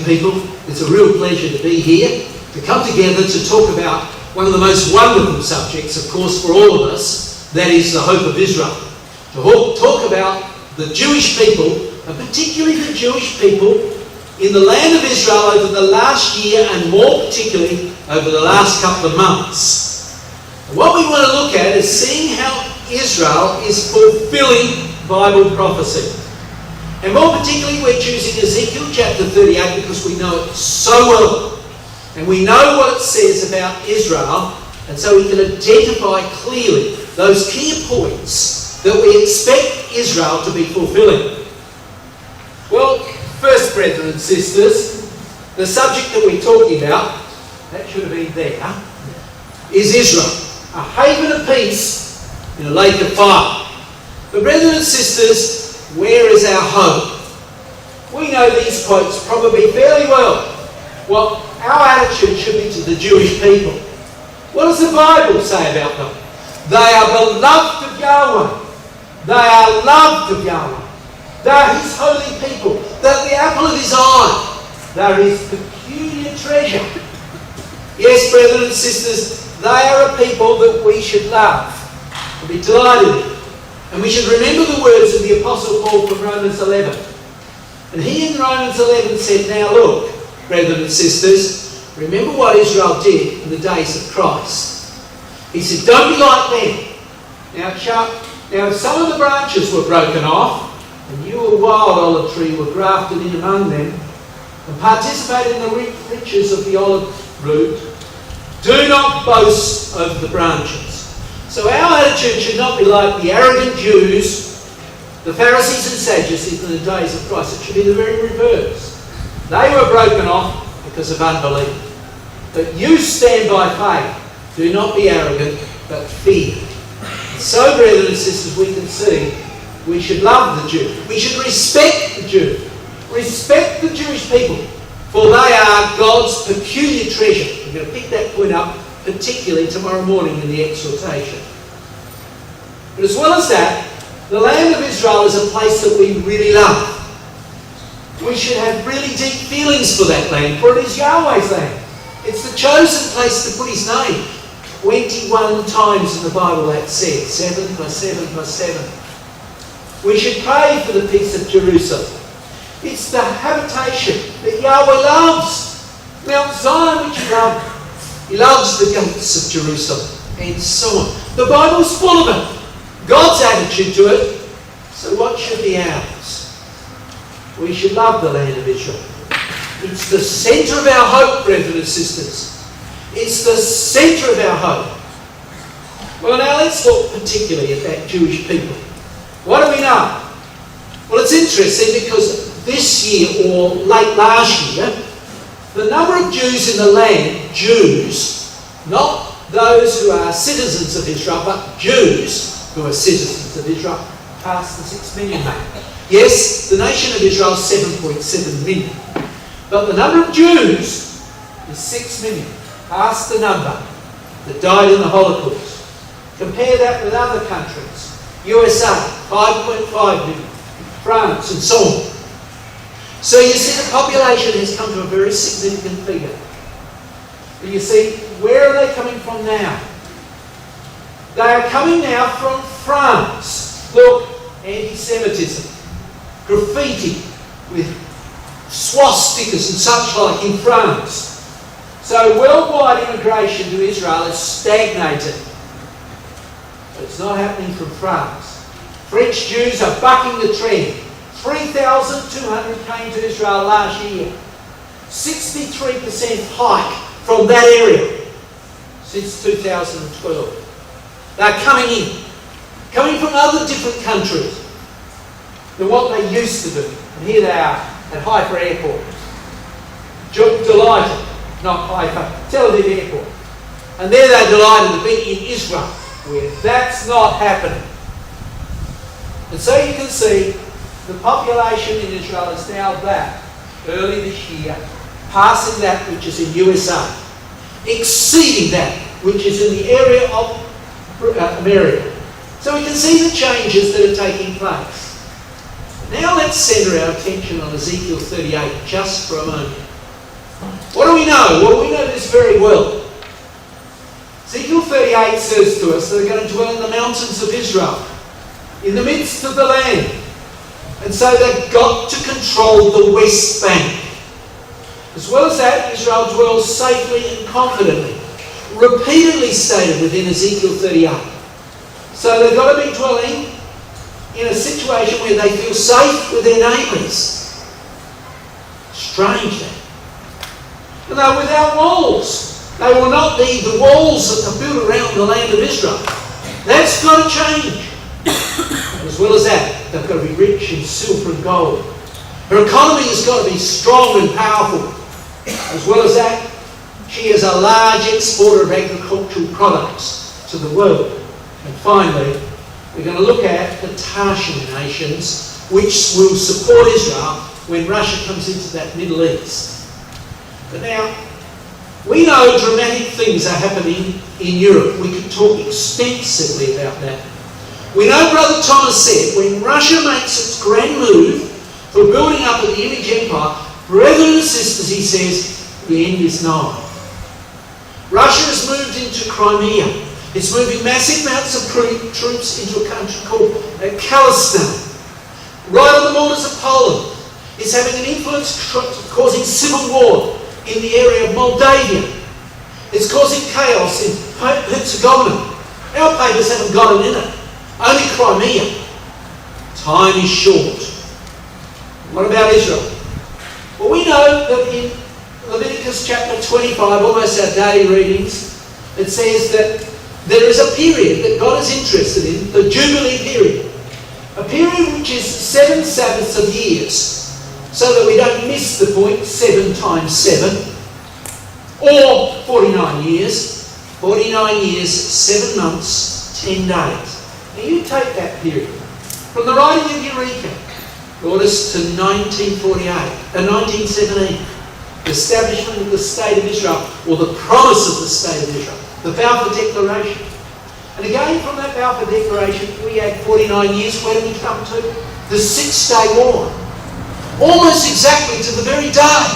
people. It's a real pleasure to be here, to come together to talk about one of the most wonderful subjects, of course, for all of us, that is the hope of Israel. To talk about the Jewish people, and particularly the Jewish people in the land of Israel over the last year, and more particularly over the last couple of months. And what we want to look at is seeing how Israel is fulfilling Bible prophecy. And more particularly, we're choosing Ezekiel chapter 38 because we know it so well. And we know what it says about Israel, and so we can identify clearly those key points that we expect Israel to be fulfilling. Well, first, brethren and sisters, the subject that we're talking about, that should have been there, is Israel, a haven of peace in a lake of fire. But brethren and sisters, where is our hope? We know these quotes probably fairly well. What our attitude should be to the Jewish people. What does the Bible say about them? They are beloved of Yahweh. They are loved of Yahweh. They are His holy people. They are the apple of His eye. They are His peculiar treasure. Yes, brethren and sisters, they are a people that we should love and be delighted in. And we should remember the words of the Apostle Paul from Romans 11. And he in Romans 11 said, now look, brethren and sisters, remember what Israel did in the days of Christ. He said, don't be like them. Now, if some of the branches were broken off, and you, a wild olive tree, were grafted in among them, and participated in the riches of the olive root, do not boast over the branches. So our attitude should not be like the arrogant Jews, the Pharisees and Sadducees in the days of Christ. It should be the very reverse. They were broken off because of unbelief. But you stand by faith. Do not be arrogant, but fear. So, brethren and sisters, we can see we should love the Jew. We should respect the Jew. Respect the Jewish people, for they are God's peculiar treasure. We're going to pick that point up particularly tomorrow morning in the exhortation. But as well as that, the land of Israel is a place that we really love. We should have really deep feelings for that land, for it is Yahweh's land. It's the chosen place to put His name. 21 times in the Bible that's said. 7 plus 7 plus 7. We should pray for the peace of Jerusalem. It's the habitation that Yahweh loves. Mount Zion, which He loves. He loves the gates of Jerusalem, and so on. The Bible's full of it. God's attitude to it. So what should be ours? We should love the land of Israel. It's the centre of our hope, brethren and sisters. It's the centre of our hope. Well, now let's look particularly at that Jewish people. What do we know? Well, it's interesting because this year, or late last year, the number of Jews in the land, Jews, not those who are citizens of Israel, but Jews who are citizens of Israel, passed the 6 million mark. Yes, the nation of Israel is 7.7 million. But the number of Jews is 6 million, past the number that died in the Holocaust. Compare that with other countries. USA, 5.5 million. France, and so on. So you see, the population has come to a very significant figure. But you see, where are they coming from now? They are coming now from France. Look, anti-Semitism, graffiti with swastikas and such like in France. So worldwide immigration to Israel is stagnated. But it's not happening from France. French Jews are bucking the trend. 3,200 came to Israel last year. 63% hike from that area since 2012. They're coming in. Coming from other different countries than what they used to do. And here they are at Haifa Airport. Delighted, not Haifa, Tel Aviv Airport. And there they're delighted to be in Israel, where that's not happening. And so you can see the population in Israel is now back early this year, passing that which is in USA, exceeding that which is in the area of America. So we can see the changes that are taking place. Now let's centre our attention on Ezekiel 38 just for a moment. What do we know? Well, we know this very well. Ezekiel 38 says to us they're going to dwell in the mountains of Israel, in the midst of the land. And so they've got to control the West Bank. As well as that, Israel dwells safely and confidently, repeatedly stated within Ezekiel 38. So they've got to be dwelling in a situation where they feel safe with their neighbours. Strange that. And they're without walls. They will not be the walls that are built around the land of Israel. That's got to change. And as well as that, they've got to be rich in silver and gold. Her economy has got to be strong and powerful. As well as that, she is a large exporter of agricultural products to the world. And finally, we're going to look at the Tarshish nations, which will support Israel when Russia comes into that Middle East. But now, we know dramatic things are happening in Europe. We could talk extensively about that. We know Brother Thomas said, when Russia makes its grand move for building up of the image empire, brethren and sisters, he says, the end is nigh. Russia has moved into Crimea. It's moving massive amounts of troops into a country called Khalistan, right on the borders of Poland. It's having an influence causing civil war in the area of Moldavia. It's causing chaos in Herzegovina. Our papers haven't got it in it. Only Crimea. Time is short. What about Israel? Well, we know that in Leviticus chapter 25, almost our daily readings, it says that there is a period that God is interested in, the Jubilee period. A period which is 7 Sabbaths of years, so that we don't miss the point, 7 times 7, or 49 years. 49 years, 7 months, 10 days. Now you take that period. From the writing of Eureka, brought us to 1917, the establishment of the State of Israel, or the promise of the State of Israel, the Balfour Declaration. And again, from that Balfour Declaration, we add 49 years. Where do we come to? The 6-day war. Almost exactly to the very day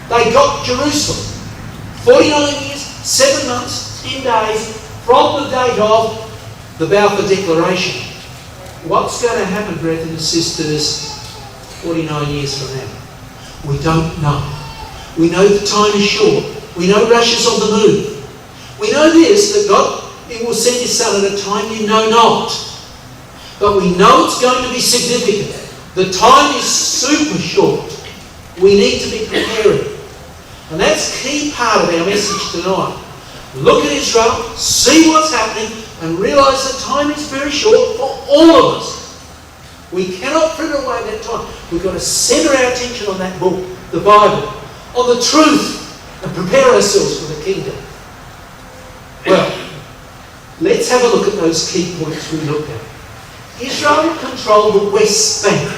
they got Jerusalem. 49 years, 7 months, 10 days from the date of the Balfour Declaration. What's going to happen, brethren and sisters, 49 years from now? We don't know. We know the time is short. We know Russia's on the move. We know this, that God will send His Son at a time you know not. But we know it's going to be significant. The time is super short. We need to be preparing. And that's a key part of our message tonight. Look at Israel, see what's happening, and realise that time is very short for all of us. We cannot fritter away that time. We've got to centre our attention on that book, the Bible, on the truth, and prepare ourselves for the kingdom. Well, let's have a look at those key points we looked at. Israel controlled the West Bank.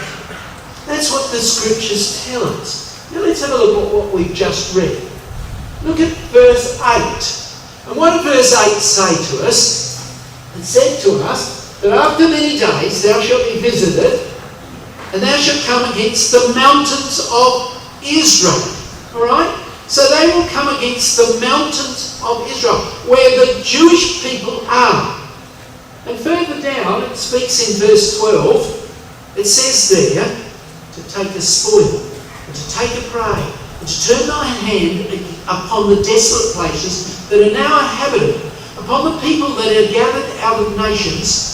That's what the scriptures tell us. Now let's have a look at what we've just read. Look at verse 8. And what did verse 8 say to us? It said to us that after many days thou shalt be visited, and thou shalt come against the mountains of Israel. Alright? So they will come against the mountains of Israel, where the Jewish people are. And further down, it speaks in verse 12, it says there, to take a spoil, and to take a prey, and to turn thy hand upon the desolate places that are now inhabited, upon the people that are gathered out of nations,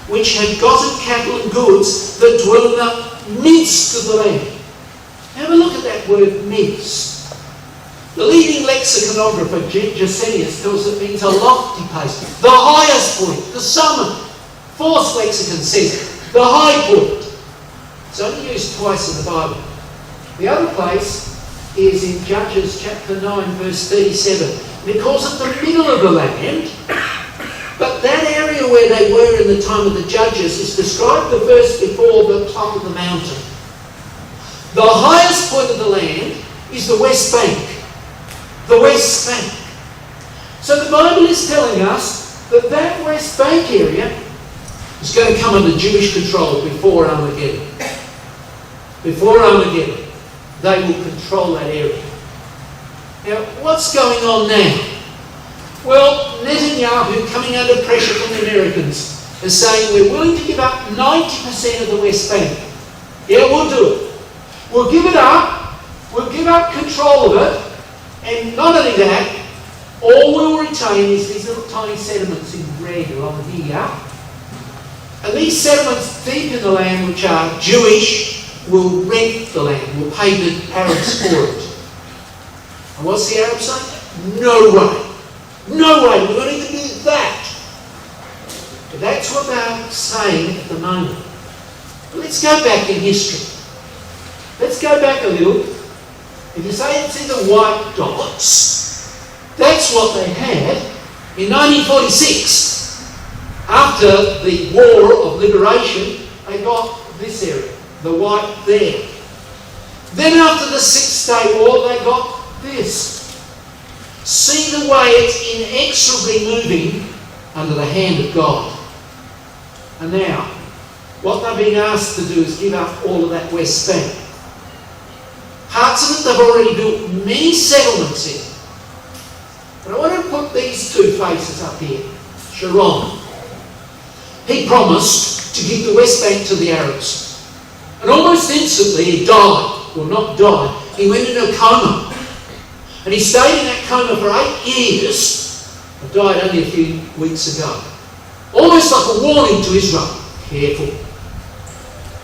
which have gotten cattle and goods, that dwell in the midst of the land. Have a look at that word, midst. The leading lexiconographer, Gesenius, tells it means a lofty place, the highest point, the summit. Force lexicon says the high point. It's only used twice in the Bible. The other place is in Judges chapter 9, verse 37. And it calls it the middle of the land. But that area where they were in the time of the Judges is described the verse before the top of the mountain. The highest point of the land is the West Bank. The West Bank. So the Bible is telling us that that West Bank area is going to come under Jewish control before Armageddon. Before Armageddon, they will control that area. Now, what's going on now? Well, Netanyahu, coming under pressure from the Americans, is saying we're willing to give up 90% of the West Bank. Yeah, we'll do it. We'll give it up. We'll give up control of it. And not only that, all we'll retain is these little tiny settlements in red along here. And these settlements deep in the land, which are Jewish, will rent the land, will pay the Arabs for it. And what's the Arabs saying? No way. No way, we don't even do that. But that's what they're saying at the moment. But let's go back in history. Let's go back a little. If you say it's in the white dots, that's what they had in 1946. After the War of Liberation, they got this area, the white there. Then after the Six-Day War, they got this. See the way it's inexorably moving under the hand of God. And now, what they've been asked to do is give up all of that West Bank. Parts of it they've already built many settlements in. But I want to put these two faces up here. Sharon. He promised to give the West Bank to the Arabs. And almost instantly he died. Well, not died. He went into a coma. And he stayed in that coma for 8 years and died only a few weeks ago. Almost like a warning to Israel. Careful.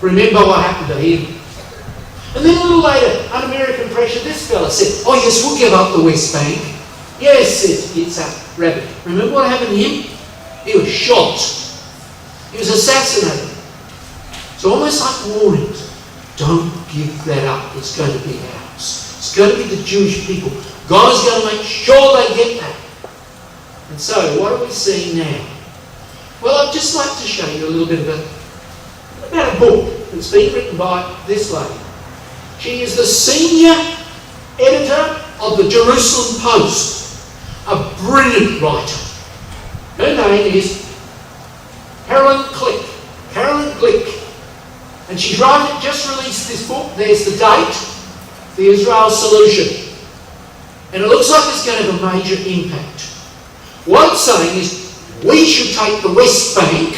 Remember what happened to him. And then a little later, under American pressure, this fella said, oh yes, we'll give up the West Bank. Yes, said Yitzhak Rabin. Remember what happened to him? He was shot. He was assassinated. So almost like warnings. Don't give that up. It's going to be ours. It's going to be the Jewish people. God is going to make sure they get that. And so, what are we seeing now? Well, I'd just like to show you a little bit about a book that's been written by this lady. She is the senior editor of the Jerusalem Post, a brilliant writer. Her name is Carolyn Glick. Carolyn Glick. And she's just released this book. There's the date. The Israel Solution. And it looks like it's going to have a major impact. What it's saying is we should take the West Bank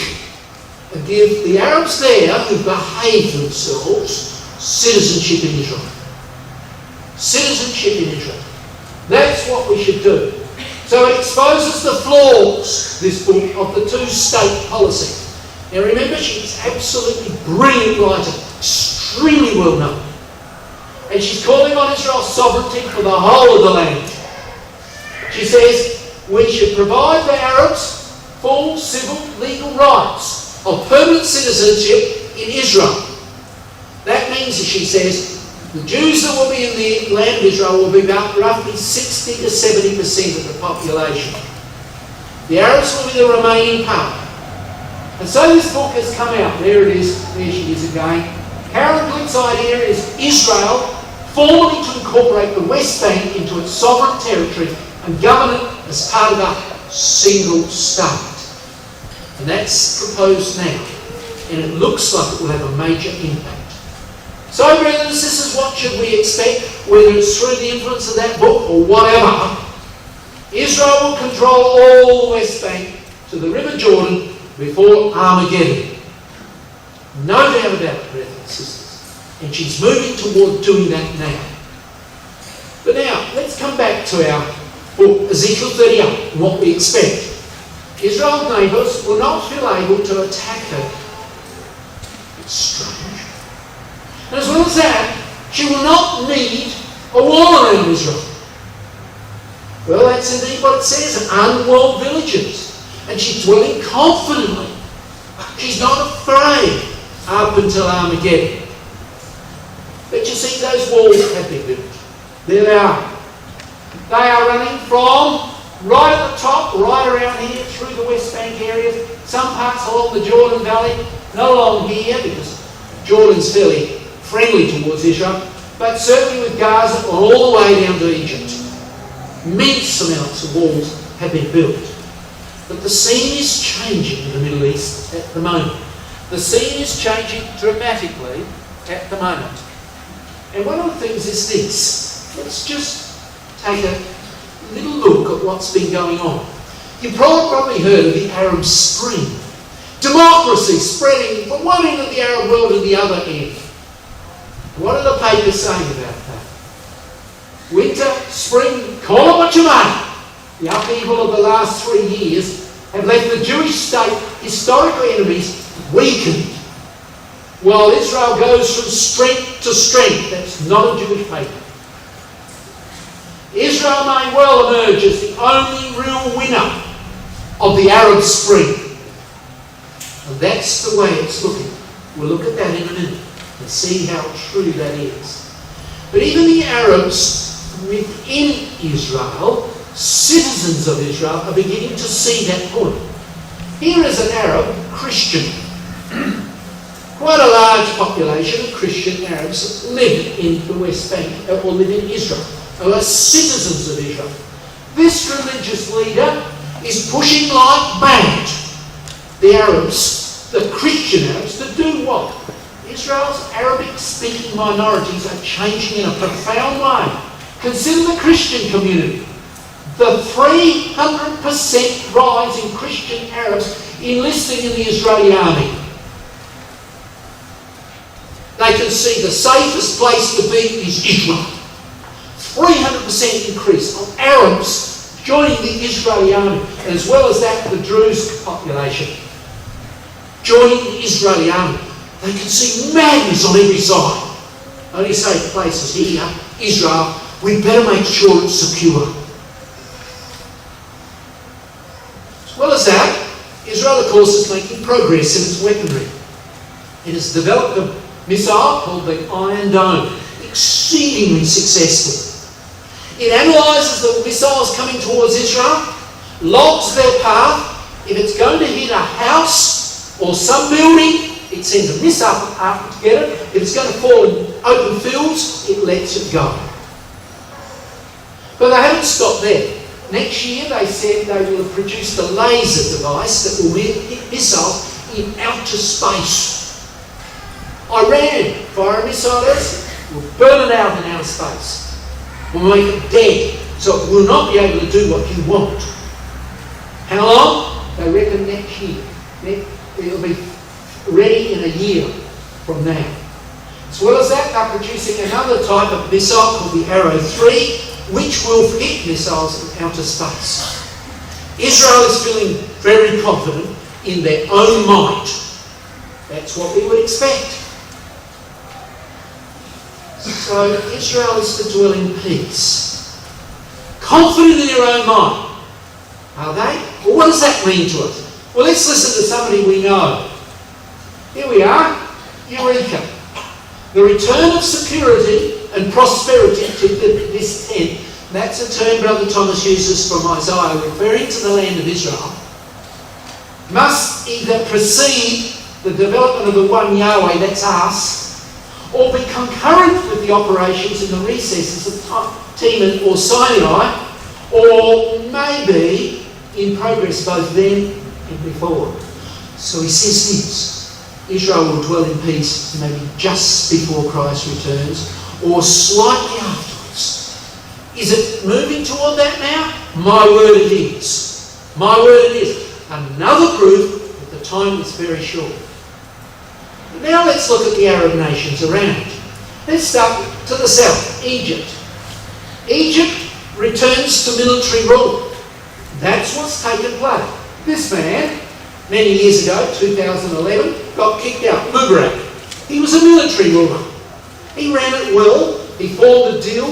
and give the Arabs there who behave themselves citizenship in Israel. Citizenship in Israel. That's what we should do. So it exposes the flaws, this book, of the two-state policy. Now remember, she's absolutely brilliant writer, extremely well known. And she's calling on Israel's sovereignty for the whole of the land. She says, we should provide the Arabs full civil legal rights of permanent citizenship in Israel. That means, as she says, the Jews that will be in the land of Israel will be about roughly 60 to 70% of the population. The Arabs will be the remaining part. And so this book has come out. There it is. There she is again. Carolyn Glick's idea is Israel formally to incorporate the West Bank into its sovereign territory and govern it as part of a single state. And that's proposed now. And it looks like it will have a major impact. So, brothers, this is what should we expect, whether it's through the influence of that book or whatever. Israel will control all the West Bank to the River Jordan before Armageddon. No doubt about it, brothers and sisters. And she's moving toward doing that now. But now, let's come back to our book, Ezekiel 38, and what we expect. Israel's neighbours will not feel able to attack her. It's strange. And as well as that, she will not need a wall around Israel. Well, that's indeed what it says, unwalled villages. And she's dwelling confidently. She's not afraid up until Armageddon. But you see, those walls have been built. There they are. They are running from right at the top, right around here, through the West Bank area, some parts along the Jordan Valley, not along here, because Jordan's fairly friendly towards Israel, but certainly with Gaza all the way down to Egypt. Immense amounts of walls have been built. But the scene is changing in the Middle East at the moment. The scene is changing dramatically at the moment. And one of the things is this. Let's just take a little look at what's been going on. You've probably heard of the Arab Spring. Democracy spreading from one end of the Arab world to the other end. What are the papers saying about that? Winter, spring, call it what you may. The upheaval of the last 3 years have left the Jewish state, historical enemies, weakened, while Israel goes from strength to strength. That's not a Jewish paper. Israel may well emerge as the only real winner of the Arab Spring. And that's the way it's looking. We'll look at that in a minute and see how true that is. But even the Arabs within Israel, citizens of Israel, are beginning to see that point. Here is an Arab Christian. Quite a large population of Christian Arabs live in the West Bank or live in Israel, or are citizens of Israel. This religious leader is pushing like mad the Arabs, the Christian Arabs, to do what? Israel's Arabic-speaking minorities are changing in a profound way. Consider the Christian community. The 300% rise in Christian Arabs enlisting in the Israeli army. They can see the safest place to be is Israel. 300% increase of Arabs joining the Israeli army, as well as that the Druze population joining the Israeli army. They can see madness on every side. Only safe places here, Israel, we better make sure it's secure. As well as that, Israel, of course, is making progress in its weaponry. It has developed a missile called the Iron Dome, exceedingly successful. It analyses the missiles coming towards Israel, logs their path. If it's going to hit a house or some building, it sends a missile up to get it. If it's going to fall in open fields, it lets it go. But they haven't stopped there. Next year, they said they will have produced a laser device that will hit missiles in outer space. Iran, fire missiles, will burn it out in outer space. Will make it dead, so it will not be able to do what you want. How long? They reckon next year. It'll be ready in a year from now. As well as that, they're producing another type of missile called the Arrow 3, which will hit missiles in outer space. Israel is feeling very confident in their own might. That's what we would expect. So Israel is to dwell in peace. Confident in their own might. Are they? Well, what does that mean to us? Well, let's listen to somebody we know. Here we are, Eureka. The return of security and prosperity to this tent. That's a term Brother Thomas uses from Isaiah, referring to the land of Israel. Must either precede the development of the one Yahweh, that's us, or be concurrent with the operations in the recesses of Teman or Sinai, or maybe in progress both then and before. So he says this: Israel will dwell in peace maybe just before Christ returns, or slightly afterwards. Is it moving toward that now? My word it is. My word it is. Another proof that the time is very short. Now let's look at the Arab nations around. Let's start to the south, Egypt. Egypt returns to military rule. That's what's taken place. This man, many years ago, 2011, got kicked out. Mubarak. He was a military ruler. He ran it well. He formed a deal,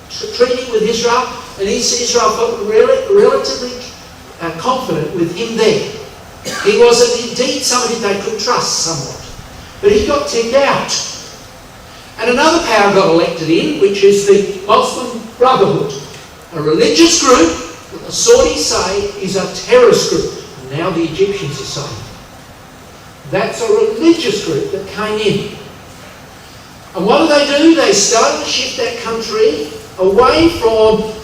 treaty with Israel, and Israel felt relatively confident with him there. He was indeed somebody they could trust somewhat. But he got kicked out. And another power got elected in, which is the Muslim Brotherhood, a religious group that the Saudis say is a terrorist group. And now the Egyptians are saying that's a religious group that came in. And what do? They started to shift that country away from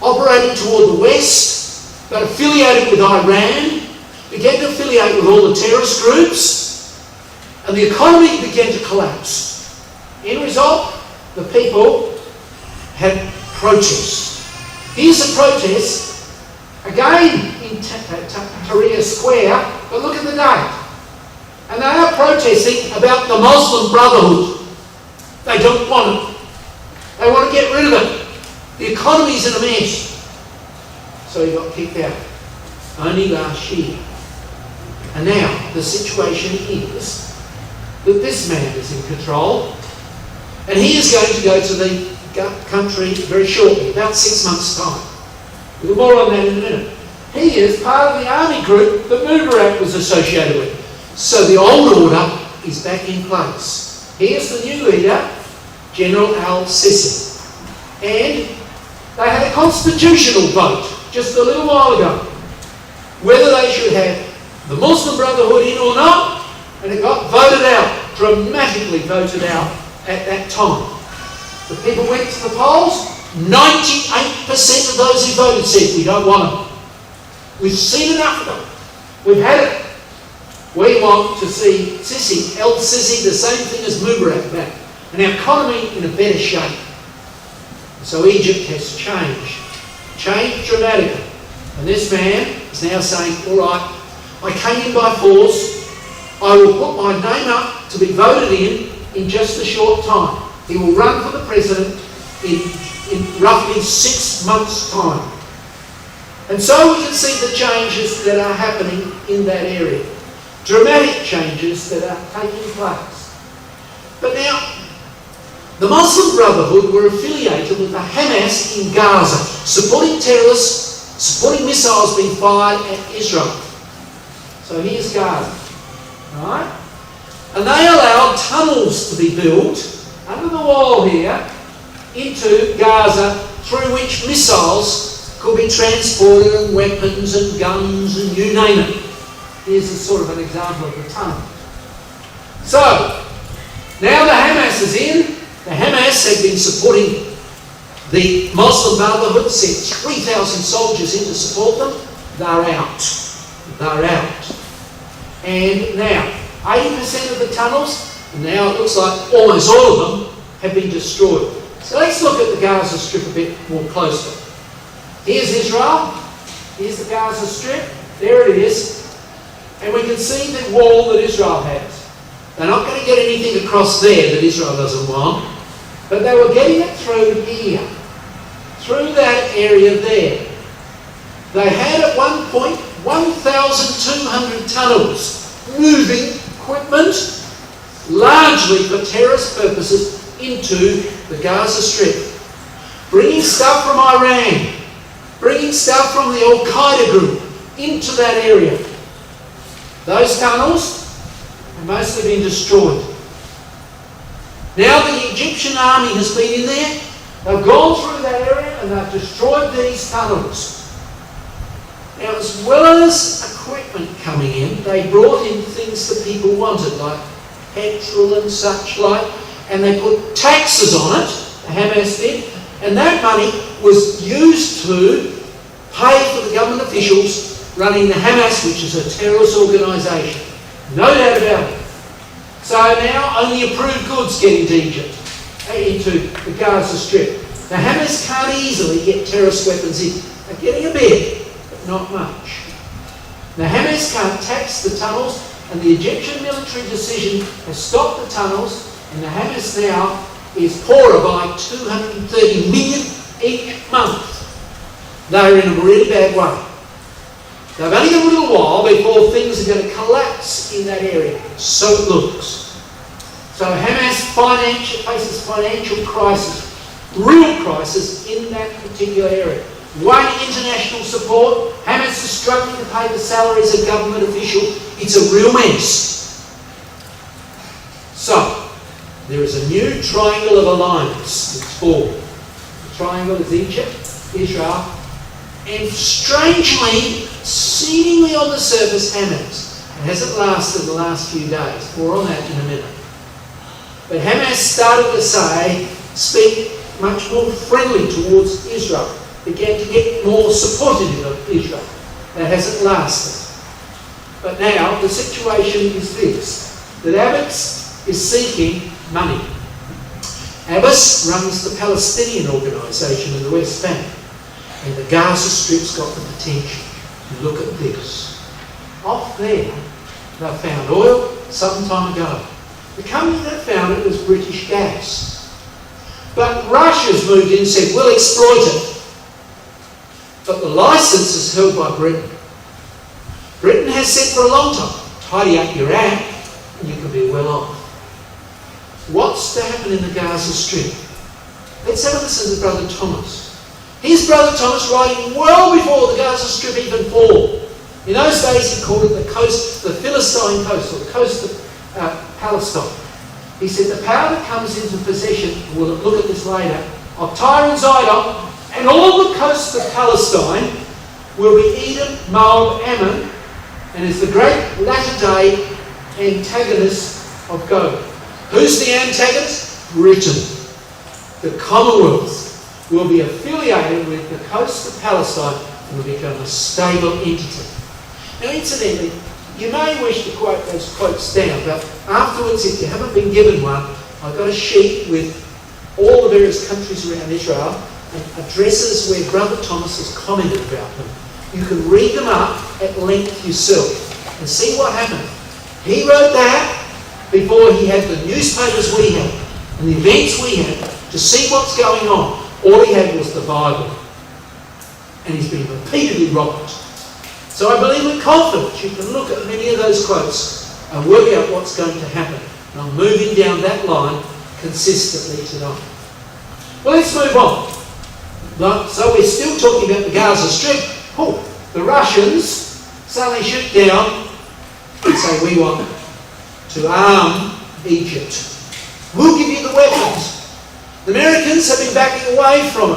operating toward the west, but affiliated with Iran, began to affiliate with all the terrorist groups, and the economy began to collapse. In result, the people had protests. Here's a protest, again in Tahrir Square, but look at the date. And they are protesting about the Muslim Brotherhood. They don't want it. They want to get rid of it. The economy's in a mess. So he got kicked out. Only last year. And now the situation is that this man is in control, and he is going to go to the country very shortly, about 6 months' time. We'll more on that in a minute. He is part of the army group that Mubarak was associated with. So the old order is back in place. Here's the new leader, General al-Sisi. And they had a constitutional vote just a little while ago, whether they should have the Muslim Brotherhood in or not, and it got voted out, dramatically voted out at that time. The people went to the polls, 98% of those who voted said, we don't want them. We've seen enough of them. We've had it. We want to see Sisi, el-Sisi, the same thing as Mubarak back, and our economy in a better shape. So Egypt has changed dramatically. And this man is now saying, all right, I came in by force, I will put my name up to be voted in just a short time. He will run for the president in roughly 6 months' time. And so we can see the changes that are happening in that area. Dramatic changes that are taking place. But now, the Muslim Brotherhood were affiliated with the Hamas in Gaza, supporting terrorists, supporting missiles being fired at Israel. So here's Gaza. Right? And they allowed tunnels to be built under the wall here into Gaza, through which missiles could be transported, and weapons and guns and you name it. Here's a sort of an example of the tunnel. So, now the Hamas is in. The Hamas have been supporting the Muslim Brotherhood, sent 3,000 soldiers in to support them. They're out. They're out. And now, 80% of the tunnels, and now it looks like almost all of them, have been destroyed. So let's look at the Gaza Strip a bit more closely. Here's Israel. Here's the Gaza Strip. There it is. And we can see the wall that Israel has. They're not going to get anything across there that Israel doesn't want, but they were getting it through here, through that area there. They had at one point 1,200 tunnels moving equipment, largely for terrorist purposes, into the Gaza Strip. Bringing stuff from Iran, bringing stuff from the Al-Qaeda group into that area. Those tunnels have mostly been destroyed. Now the Egyptian army has been in there, they've gone through that area and they've destroyed these tunnels. Now, as well as equipment coming in, they brought in things that people wanted, like petrol and such like, and they put taxes on it, the Hamas did, and that money was used to pay for the government officials running the Hamas, which is a terrorist organisation. No doubt about it. So now only approved goods get into Egypt, into the Gaza Strip. The Hamas can't easily get terrorist weapons in. They're getting a bit, but not much. The Hamas can't tax the tunnels, and the Egyptian military decision has stopped the tunnels, and the Hamas now is poorer by 230 million each month. They're in a really bad way. They've only got a little while before things are going to collapse in that area. So it looks. So Hamas faces financial crisis, real crisis in that particular area. One, international support. Hamas is struggling to pay the salaries of government officials. It's a real mess. So, there is a new triangle of alliance that's formed. The triangle is Egypt, Israel, and strangely, seemingly on the surface, Hamas. It hasn't lasted the last few days. More on that in a minute. But Hamas started to speak much more friendly towards Israel. Began to get more supportive of Israel. That hasn't lasted. But now the situation is this, that Abbas is seeking money. Abbas runs the Palestinian organisation in the West Bank. And the Gaza Strip's got the potential. Look at this. Off there, they found oil some time ago. The company that found it was British Gas. But Russia's moved in and said, we'll exploit it. But the licence is held by Britain. Britain has said for a long time, tidy up your act and you can be well off. What's to happen in the Gaza Strip? Let's have a listen to Brother Thomas. Here's Brother Thomas writing well before the Gaza Strip even formed. In those days he called it the coast, the Philistine coast, or the coast of Palestine. He said the power that comes into possession, we'll look at this later, of Tyre and Zidon, and all the coasts of Palestine will be Edom, Moab, Ammon, and is the great latter-day antagonist of Gog. Who's the antagonist? Britain. The Commonwealth will be affiliated with the coast of Palestine and will become a stable entity. Now, incidentally, you may wish to quote those quotes down, but afterwards, if you haven't been given one, I've got a sheet with all the various countries around Israel and addresses where Brother Thomas has commented about them. You can read them up at length yourself and see what happened. He wrote that before he had the newspapers we had and the events we had to see what's going on. All he had was the Bible. And he's been repeatedly robbed. So I believe with confidence you can look at many of those quotes and work out what's going to happen. And I'm moving down that line consistently tonight. Well, let's move on. So we're still talking about the Gaza Strip. Oh, the Russians suddenly shoot down and say, we want to arm Egypt. We'll give you the weapons. The Americans have been backing away from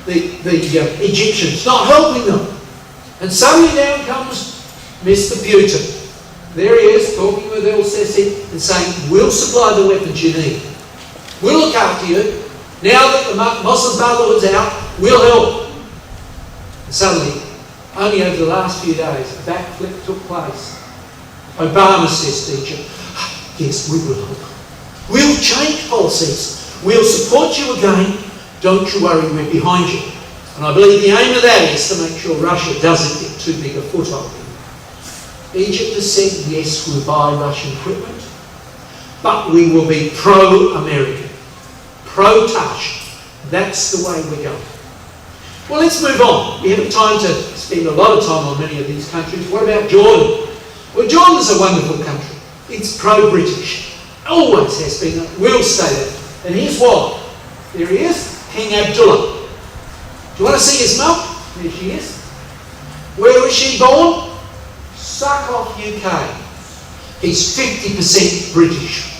it. The Egyptians, not helping them. And suddenly down comes Mr. Putin. There he is, talking with El-Sisi and saying, we'll supply the weapons you need. We'll look after you. Now that the Muslim Brotherhood's out, we'll help. And suddenly, only over the last few days, a backflip took place. Obama says to Egypt, yes, we will help. We'll change policies. We'll support you again. Don't you worry, we're behind you. And I believe the aim of that is to make sure Russia doesn't get too big a foothold. Egypt has said, yes, we'll buy Russian equipment, but we will be pro-American, pro-Tash. That's the way we're going. Well, let's move on. We haven't time to spend a lot of time on many of these countries. What about Jordan? Well, Jordan's a wonderful country. It's pro-British. Always has been. Will stay there. And here's why. There he is, King Abdullah. Do you want to see his mum? There she is. Where was she born? Suffolk, UK. He's 50% British.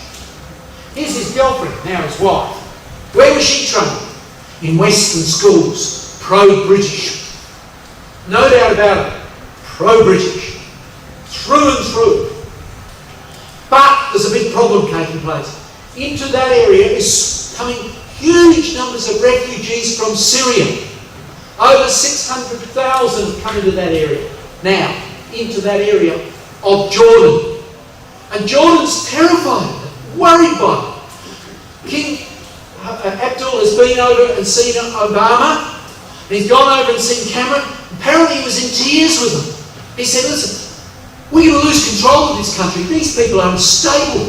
Here's his girlfriend, now his wife. Where was she trained? In Western schools. Pro-British. No doubt about it. Pro-British. Through and through. But there's a big problem taking place. Into that area is coming huge numbers of refugees from Syria. Over 600,000 come into that area. Now, into that area of Jordan. And Jordan's terrified, worried by it. King Abdul has been over and seen Obama. And he's gone over and seen Cameron. Apparently he was in tears with them. He said, listen, we're going to lose control of this country. These people are unstable.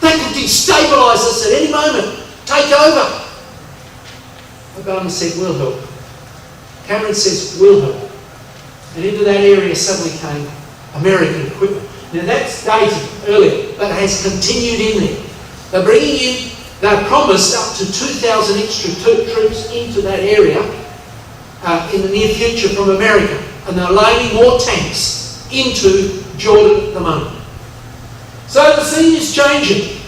They could destabilise us at any moment. Take over. Obama said, we'll help. Cameron says, we'll help. And into that area suddenly came American equipment. Now that's dated earlier, but it has continued in there. They're bringing in, they've promised up to 2,000 extra troops into that area in the near future from America. And they're loading more tanks into Jordan at the moment. So the scene is changing.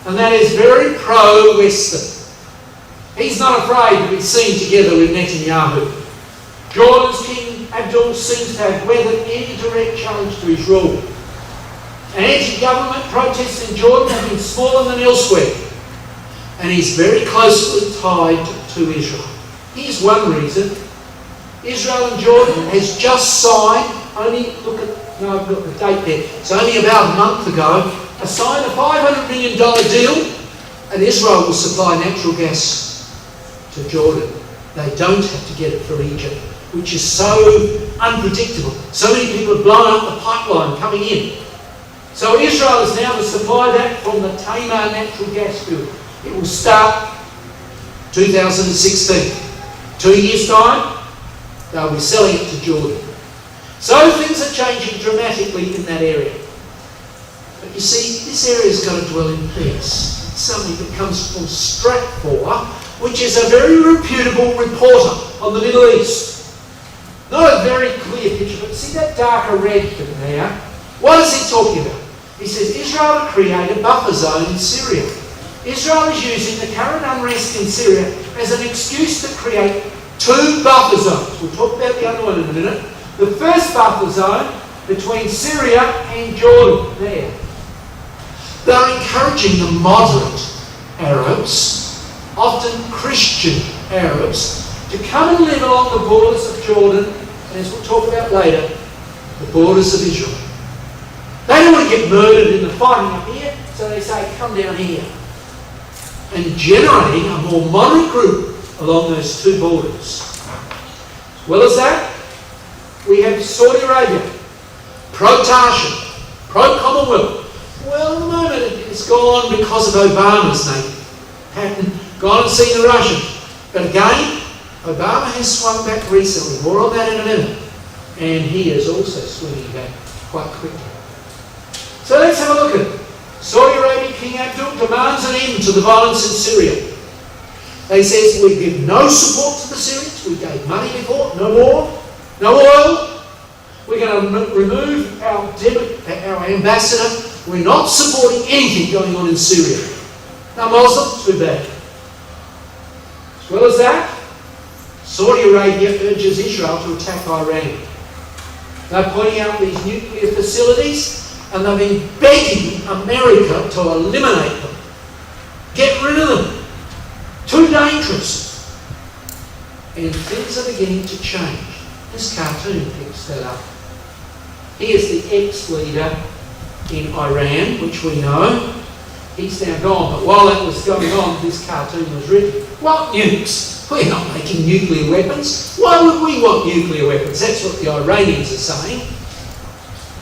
And that is very pro-Western. He's not afraid to be seen together with Netanyahu. Jordan's King Abdul seems to have weathered any direct challenge to his rule. And anti-government protests in Jordan have been smaller than elsewhere. And he's very closely tied to Israel. Here's one reason. Israel and Jordan has just signed, I've got the date there, it's only about a month ago, signed a $500 million deal, and Israel will supply natural gas to Jordan. They don't have to get it from Egypt, which is so unpredictable. So many people have blown up the pipeline coming in. So Israel is now to supply that from the Tamar natural gas field. It will start 2016. 2 years' time, they'll be selling it to Jordan. So things are changing dramatically in that area. But you see, this area's got to dwell in peace. It's something that comes from Stratfor, which is a very reputable reporter on the Middle East. Not a very clear picture, but see that darker red thing there? What is he talking about? He says Israel to create a buffer zone in Syria. Israel is using the current unrest in Syria as an excuse to create 2 buffer zones. We'll talk about the other one in a minute. The first buffer zone between Syria and Jordan, there. They're encouraging the moderate Arabs, often Christian Arabs, to come and live along the borders of Jordan, and as we'll talk about later, the borders of Israel. They don't want to get murdered in the fighting up here, so they say, come down here. And generating a more moderate group along those 2 borders. As well as that, we have Saudi Arabia, pro-Tarshish, pro-Commonwealth. Well, at the moment it's gone because of Obama's name. Hadn't gone and seen the Russians. But again, Obama has swung back recently. More on that in a minute. And he is also swinging back quite quickly. So let's have a look at it. Saudi Arabia, King Abdul demands an end to the violence in Syria. They says we give no support to the Syrians. We gave money before, no more, no oil. We're going to remove our ambassador. We're not supporting anything going on in Syria. Now Muslim, too bad. As well as that, Saudi Arabia urges Israel to attack Iran. They're pointing out these nuclear facilities, and they've been begging America to eliminate them. Get rid of them. Too dangerous. And things are beginning to change. This cartoon picks that up. Here's the ex-leader in Iran, which we know. He's now gone. But while that was going on, this cartoon was written. What nukes? We're not making nuclear weapons. Why would we want nuclear weapons? That's what the Iranians are saying.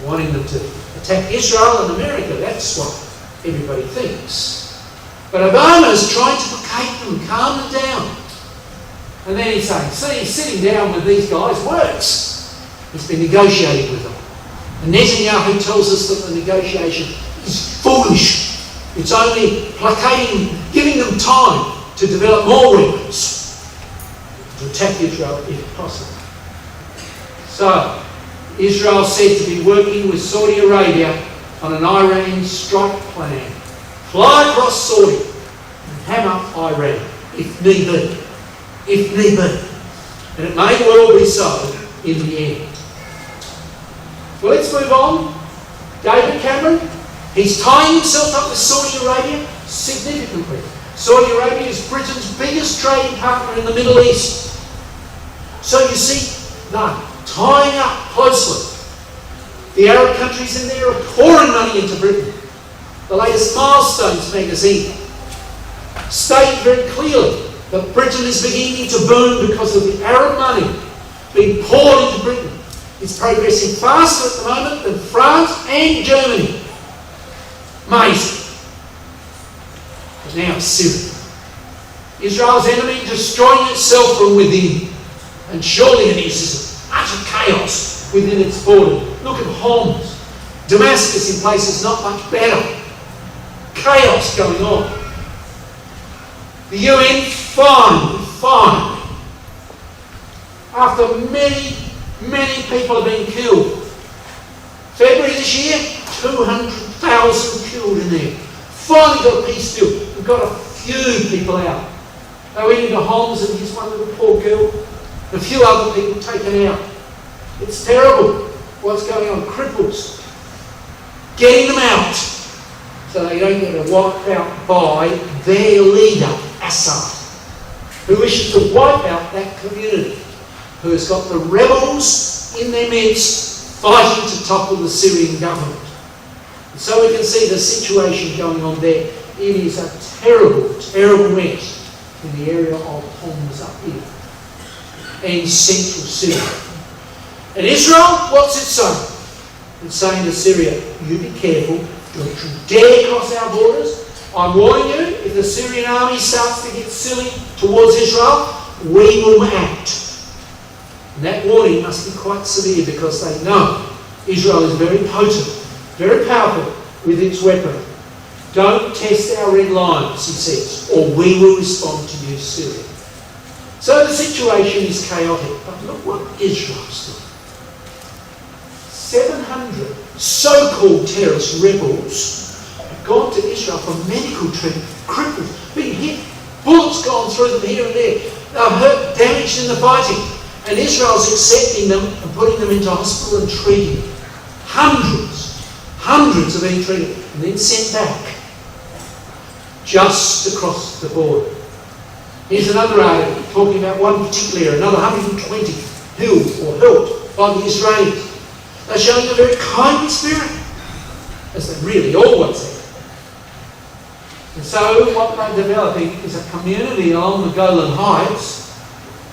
Wanting them to attack Israel and America. That's what everybody thinks. But Obama's trying to placate them, calm them down. And then he's saying, see, sitting down with these guys works. He's been negotiating with them. And Netanyahu tells us that the negotiation is foolish. It's only placating, giving them time to develop more weapons to attack Israel if possible. So, Israel said to be working with Saudi Arabia on an Iran strike plan. Fly across Saudi and hammer Iran, if need be. If need be. And it may well be so in the end. Well, let's move on. David Cameron, he's tying himself up with Saudi Arabia significantly. Saudi Arabia is Britain's biggest trading partner in the Middle East. So you see, they're tying up closely. The Arab countries in there are pouring money into Britain. The latest Milestones magazine stated very clearly that Britain is beginning to boom because of the Arab money being poured into Britain. It's progressing faster at the moment than France and Germany. Amazing. But now Syria. Israel's enemy destroying itself from within. And surely it is utter chaos within its border. Look at Homs. Damascus in places not much better. Chaos going on. The UN finally, after many people have been killed. February this year, 200,000 killed in there. Finally got a peace deal. We've got a few people out. They went into Homs and here's one little poor girl. A few other people taken out. It's terrible what's going on. Cripples. Getting them out so they don't get wiped out by their leader, Assad, who wishes to wipe out that community, who has got the rebels in their midst fighting to topple the Syrian government. And so we can see the situation going on there. It is a terrible, terrible mess in the area of Homs up here. and central Syria. And Israel, what's it saying? It's saying to Syria, you be careful, don't you dare cross our borders. I'm warning you, if the Syrian army starts to get silly towards Israel, we will act. And that warning must be quite severe because they know Israel is very potent, very powerful with its weapon. Don't test our red lines, he says, or we will respond to you, Syria. So the situation is chaotic, but look what Israel's doing. 700 so-called terrorist rebels have gone to Israel for medical treatment, crippled, been hit, bullets gone through them here and there. They're hurt, damaged in the fighting. And Israel's accepting them and putting them into hospital and treating them. Hundreds have been treated and then sent back just across the border. Here's another article talking about one particular area, another 120 killed or helped by the Israelis. They're showing a very kindly spirit, as they really always have. And so what they're developing is a community along the Golan Heights,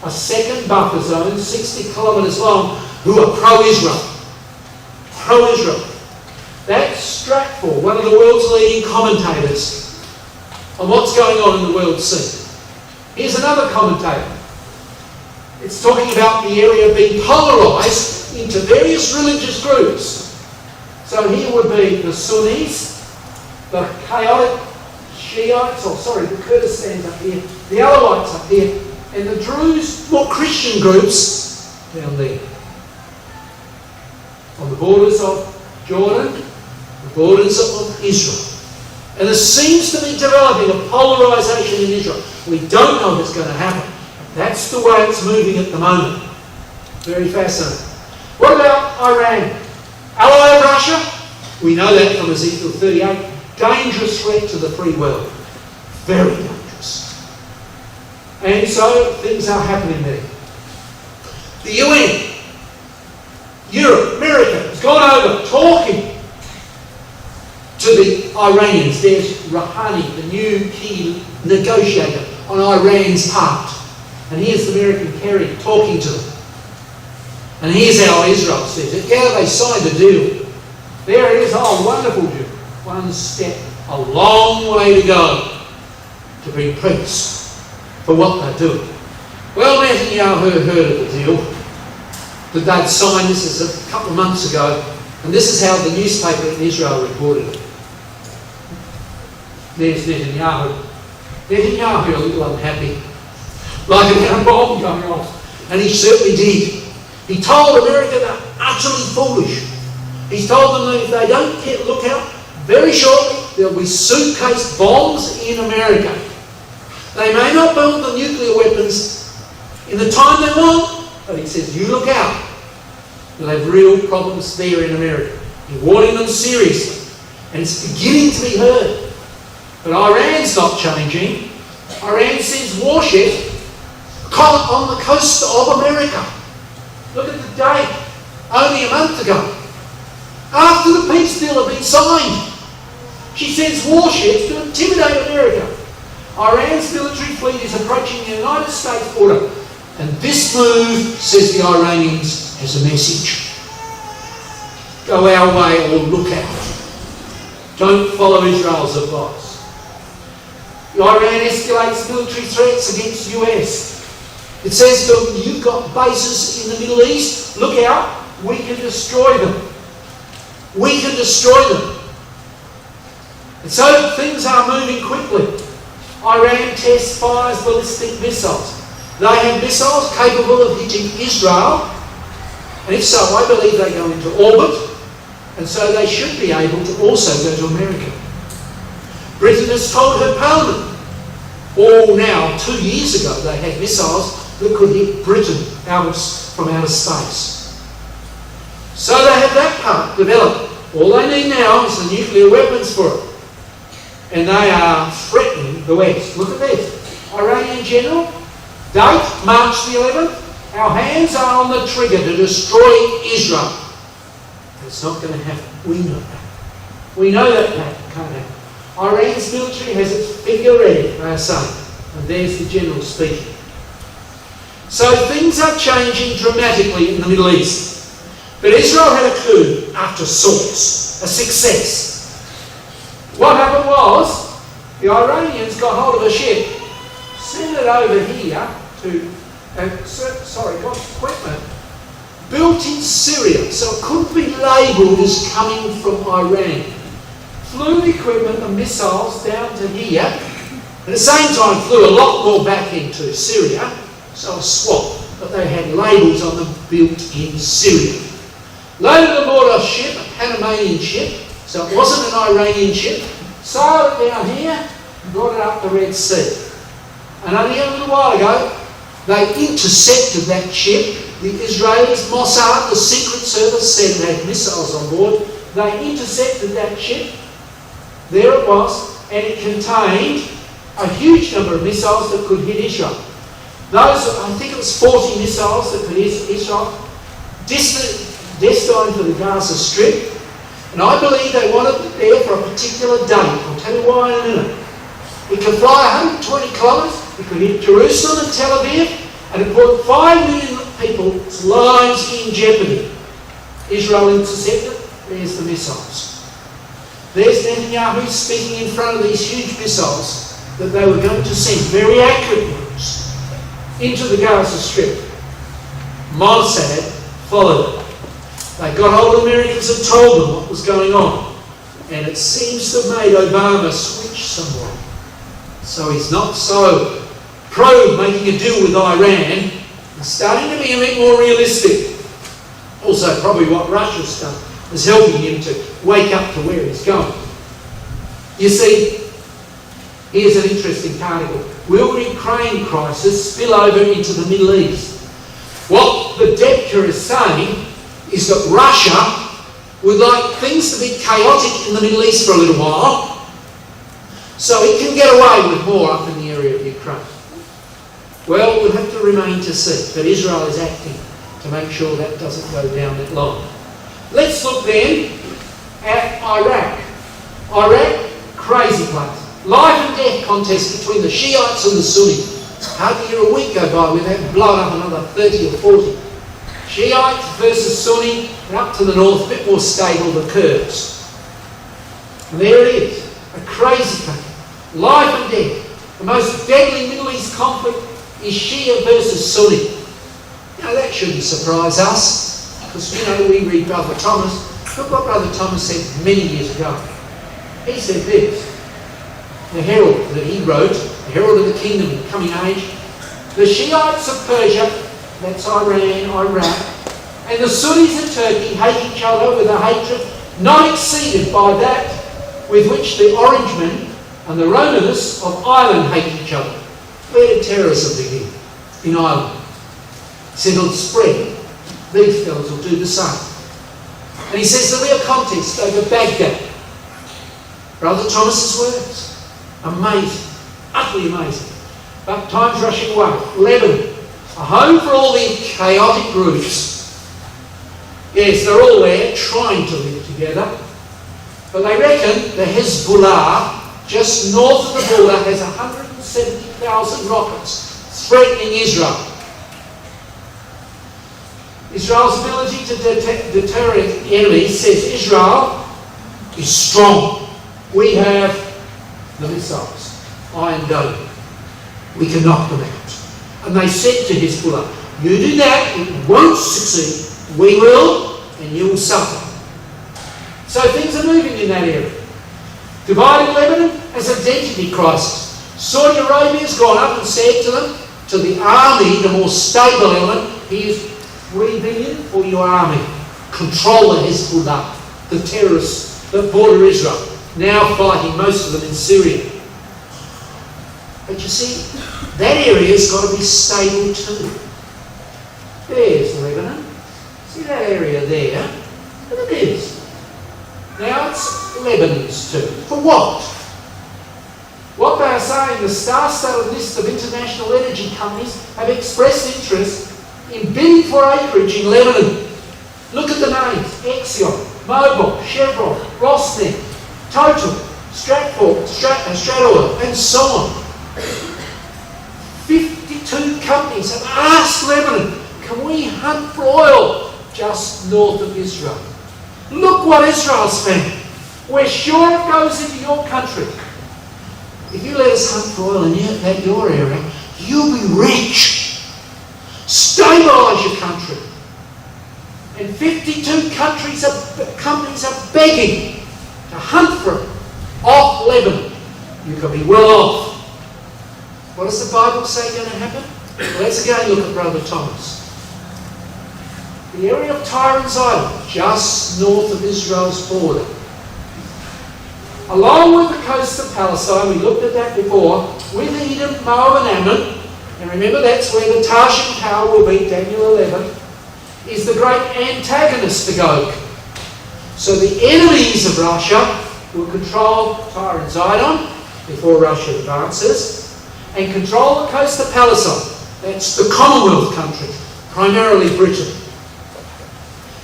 a second buffer zone, 60 kilometres long, who are pro-Israel. Pro-Israel. That's Stratfor, one of the world's leading commentators on what's going on in the world scene. Here's another commentator. It's talking about the area being polarised into various religious groups. So here would be the Sunnis, the chaotic Shiites, the Kurdistans up here, the Alawites up here, and the Druze, more Christian groups down there. On the borders of Jordan, the borders of Israel. And there seems to be developing a polarisation in Israel. We don't know what's going to happen. That's the way it's moving at the moment. Very fascinating. What about Iran? Ally of Russia? We know that from Ezekiel 38. Dangerous threat to the free world. Very dangerous. And so things are happening there. The UN, Europe, America has gone over talking to the Iranians. There's Rouhani, the new key negotiator on Iran's part. And here's the American Kerry talking to them. And here's how Israel says it. Yeah, they signed a deal. There it is. Oh, wonderful deal. One step, a long way to go to bring peace for what they're doing. Well, Netanyahu heard of the deal that they'd signed. This is a couple of months ago. And this is how the newspaper in Israel reported it. There's Netanyahu. Netanyahu a little unhappy. Like a bomb going off. And he certainly did. He told America they're utterly foolish. He's told them that if they don't get look out, very shortly there'll be suitcase bombs in America. They may not build the nuclear weapons in the time they want, but he says, you look out. You'll have real problems there in America. He's warning them seriously. And it's beginning to be heard. But Iran's not changing. Iran sends warships on the coast of America. Look at the date, only a month ago. After the peace deal had been signed, she sends warships to intimidate America. Iran's military fleet is approaching the United States border. And this move, says the Iranians, has a message. Go our way or look out. Don't follow Israel's advice. Iran escalates military threats against the US. It says to them, you've got bases in the Middle East, look out, we can destroy them. We can destroy them. And so things are moving quickly. Iran tests, fires ballistic missiles. They have missiles capable of hitting Israel, and if so, I believe they go into orbit, and so they should be able to also go to America. Britain has told her parliament, now 2 years ago, they had missiles that could hit Britain from outer space. So they have that part developed. All they need now is the nuclear weapons for it. And they are threatening the West. Look at this. Iranian general, date, March the 11th. Our hands are on the trigger to destroy Israel. It's not going to happen. We know that. We know that can't happen. Iran's military has its finger ready, they are saying. And there's the general speaking. So things are changing dramatically in the Middle East. But Israel had a coup after sorts, a success. What happened was, the Iranians got hold of a ship, sent it over here to, got equipment, built in Syria, so it couldn't be labelled as coming from Iran. Flew the equipment and missiles down to here, at the same time flew a lot more back into Syria, so a swap, but they had labels on them built in Syria. Loaded aboard a ship, a Panamanian ship, so it wasn't an Iranian ship, sailed it down here and brought it up the Red Sea. And only a little while ago, they intercepted that ship. The Israelis, Mossad, the secret service, said it had missiles on board. They intercepted that ship. There it was, and it contained a huge number of missiles that could hit Israel. Those, I think it was 40 missiles that could hit Israel, destined for the Gaza Strip. And I believe they wanted it there for a particular date. I'll tell you why in a minute. It could fly 120 kilometres, it could hit Jerusalem and Tel Aviv, and it put 5 million people's lives in jeopardy. Israel intercepted, there's the missiles. There's Netanyahu speaking in front of these huge missiles that they were going to send, very accurate ones, into the Gaza Strip. Mossad followed it. They got hold of the Americans and told them what was going on. And it seems to have made Obama switch somewhat. So he's not so pro making a deal with Iran. He's starting to be a bit more realistic. Also, probably what Russia's done is helping him to wake up to where he's going. You see, here's an interesting particle. Will the Ukraine crisis spill over into the Middle East? What the Debka is saying is that Russia would like things to be chaotic in the Middle East for a little while, so it can get away with more up in the area of Ukraine. Well, we'll have to remain to see, but Israel is acting to make sure that doesn't go down that line. Let's look then at Iraq. Iraq, crazy place. Life and death contest between the Shiites and the Sunnis. Hardly a week go by without blowing up another 30 or 40. Shiites versus Sunni, and up to the north, a bit more stable, the Kurds. And there it is, a crazy country. Life and death. The most deadly Middle East conflict is Shia versus Sunni. Now that shouldn't surprise us, because we read Brother Thomas. Look what Brother Thomas said many years ago. He said this, the Herald that he wrote, the Herald of the Kingdom in Coming Age, the Shiites of Persia, that's Iran, Iraq, and the Sunnis of Turkey hate each other with a hatred not exceeded by that with which the Orangemen and the Romanists of Ireland hate each other. Where did terrorism begin? In Ireland. He said it'll spread. These fellows will do the same. And he says there'll be a contest over Baghdad. Brother Thomas's words. Amazing. Utterly amazing. But time's rushing away. Lebanon. A home for all the chaotic groups. Yes, they're all there trying to live together. But they reckon the Hezbollah, just north of the border, has 170,000 rockets threatening Israel. Israel's ability to deter enemies says Israel is strong. We have the missiles, Iron Dome. We can knock them out. And they said to Hezbollah, you do that, it won't succeed. We will, and you will suffer. So things are moving in that area. Divided Lebanon has an identity crisis. Saudi Arabia has gone up and said to them, to the army, the more stable element, here's $3 billion for your army. Control the Hezbollah, the terrorists that border Israel, now fighting most of them in Syria. But you see, that area's got to be stable too. There's Lebanon. See that area there? Look at this. Now it's Lebanon's turn. For what? What they are saying, the star-studded list of international energy companies have expressed interest in bidding for acreage in Lebanon. Look at the names. Exxon, Mobil, Chevron, Rosneft, Total, Statoil, and so on. 52 companies have asked Lebanon, can we hunt for oil just north of Israel? Look what Israel's found. We're sure it goes into your country. If you let us hunt for oil in your area, you'll be rich. Stabilise your country. And 52 companies are begging to hunt for it off Lebanon. You can be well off. What does the Bible say is going to happen? Well, let's again look at Brother Thomas. The area of Tyre and Zidon, just north of Israel's border. Along with the coast of Palestine, we looked at that before, with Edom, Moab and Ammon, and remember that's where the Tarshish power will be, Daniel 11, is the great antagonist to Gog. So the enemies of Russia will control Tyre and Zidon before Russia advances, and control the coast of Palestine. That's the Commonwealth countries, primarily Britain.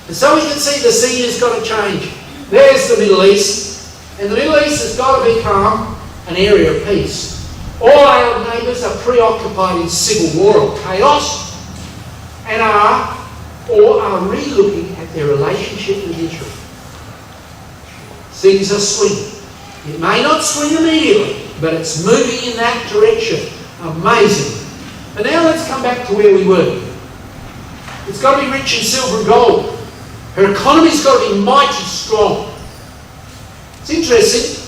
And so we can see the scene has got to change. There's the Middle East, and the Middle East has got to become an area of peace. All Arab neighbours are preoccupied in civil war or chaos, and are re-looking at their relationship with Israel. Things are swinging. It may not swing immediately, but it's moving in that direction. Amazing. But now let's come back to where we were. It's got to be rich in silver and gold. Her economy's got to be mighty strong. It's interesting,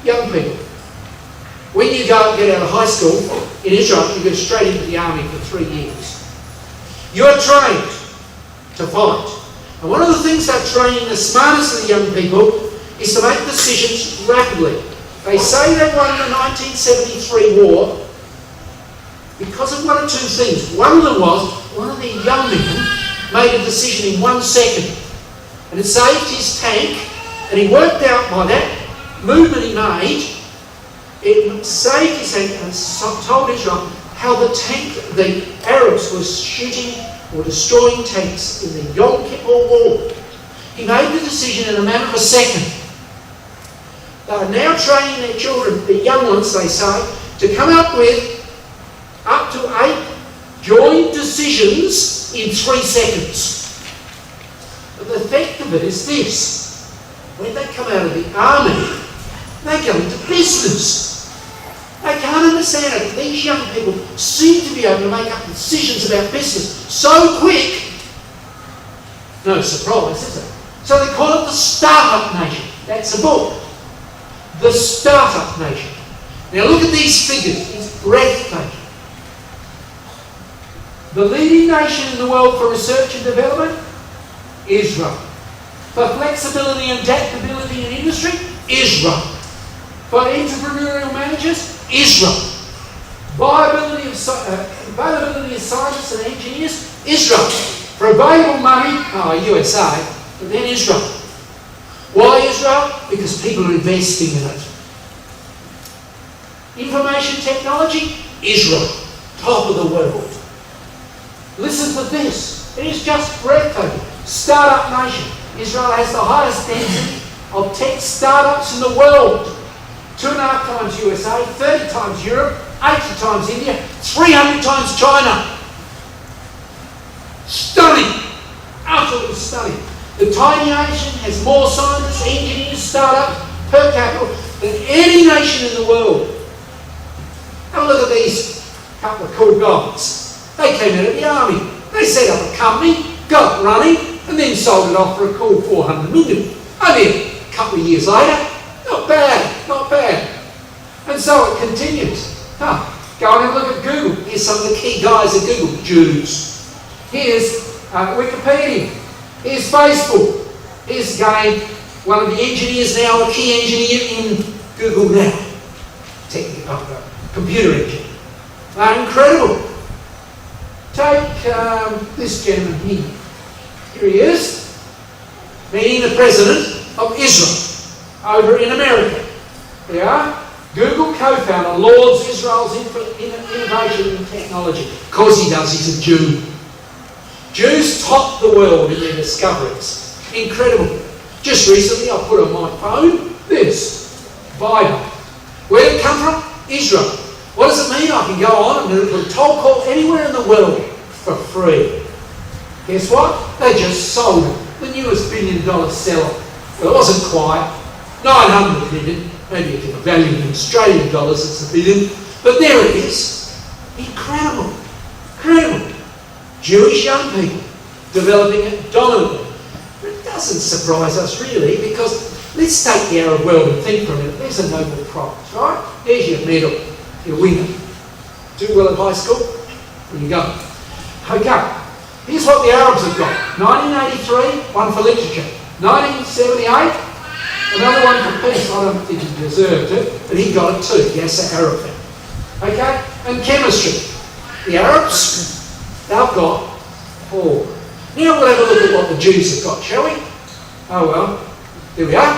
young people. When you go and get out of high school in Israel, you go straight into the army for 3 years. You're trained to fight. And one of the things they're training the smartest of the young people is to make decisions rapidly. They say they won the 1973 war because of one of two things. One of them was, one of the young men made a decision in 1 second, and it saved his tank, and he worked out by that movement he made, it saved his tank and told Israel how the Arabs were shooting or destroying tanks in the Yom Kippur War. He made the decision in a matter of a second. They are now training their children, the young ones they say, to come up with up to 8 joint decisions in 3 seconds. But the effect of it is this. When they come out of the army, they go into business. They can't understand it. These young people seem to be able to make up decisions about business so quick. No surprise, is it? So they call it the Startup Nation. That's a book. The Startup Nation. Now look at these figures. It's breathtaking. The leading nation in the world for research and development? Israel. For flexibility and adaptability in industry? Israel. For entrepreneurial managers? Israel. Availability of scientists and engineers? Israel. For available money? USA. But then Israel. Why Israel? Because people are investing in it. Information technology? Israel. Top of the world. Listen to this. It is just breathtaking. Startup nation. Israel has the highest density of tech startups in the world. 2.5 times USA, 30 times Europe, 80 times India, 300 times China. Stunning. Absolutely stunning. The tiny nation has more scientists, engineers, startups per capita than any nation in the world. Have a look at these couple of cool guys. They came out of the army. They set up a company, got it running, and then sold it off for a cool 400 million. Only a couple of years later. Not bad, not bad. And so it continues. Go and have a look at Google. Here's some of the key guys at Google. Jews. Here's Wikipedia. Here's Facebook. Here's again one of the engineers now, a key engineer in Google now. Computer engineer. They're incredible. Take this gentleman here. Here he is, meeting the President of Israel over in America. There you are. Google co-founder lauds Israel's innovation in technology. Of course he does, he's a Jew. Jews top the world in their discoveries. Incredible. Just recently I put on my phone this, Viber. Where did it come from? Israel. What does it mean? I can go on and wanted to put a toll call anywhere in the world for free. Guess what? They just sold it. The newest billion-dollar seller. Well, it wasn't quite. 900 million. Maybe if you value in Australian dollars, it's a billion. But there it is. Incredible. Incredible. Jewish young people developing it dominantly. But it doesn't surprise us really, because let's take the Arab world and think for a minute. There's a Nobel Prize, right? There's your medal, your winner. Do well at high school? There you go. Okay, here's what the Arabs have got. 1983, one for literature. 1978, another one for peace. I don't think he deserved it, but he got it too. Yasser Arafat. Okay, and chemistry. The Arabs, they've got 4. Now we'll have a look at what the Jews have got, shall we? Oh well, there we are.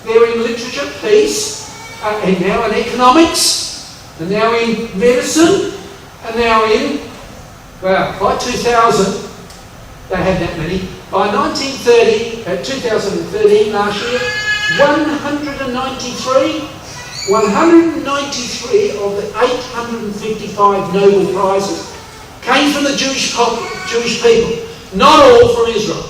They're in literature, peace, and now in economics, and now in medicine, and now in, well, by 2000, they had that many. By 2013 last year, 193 of the 855 Nobel Prizes came from the Jewish people, not all from Israel.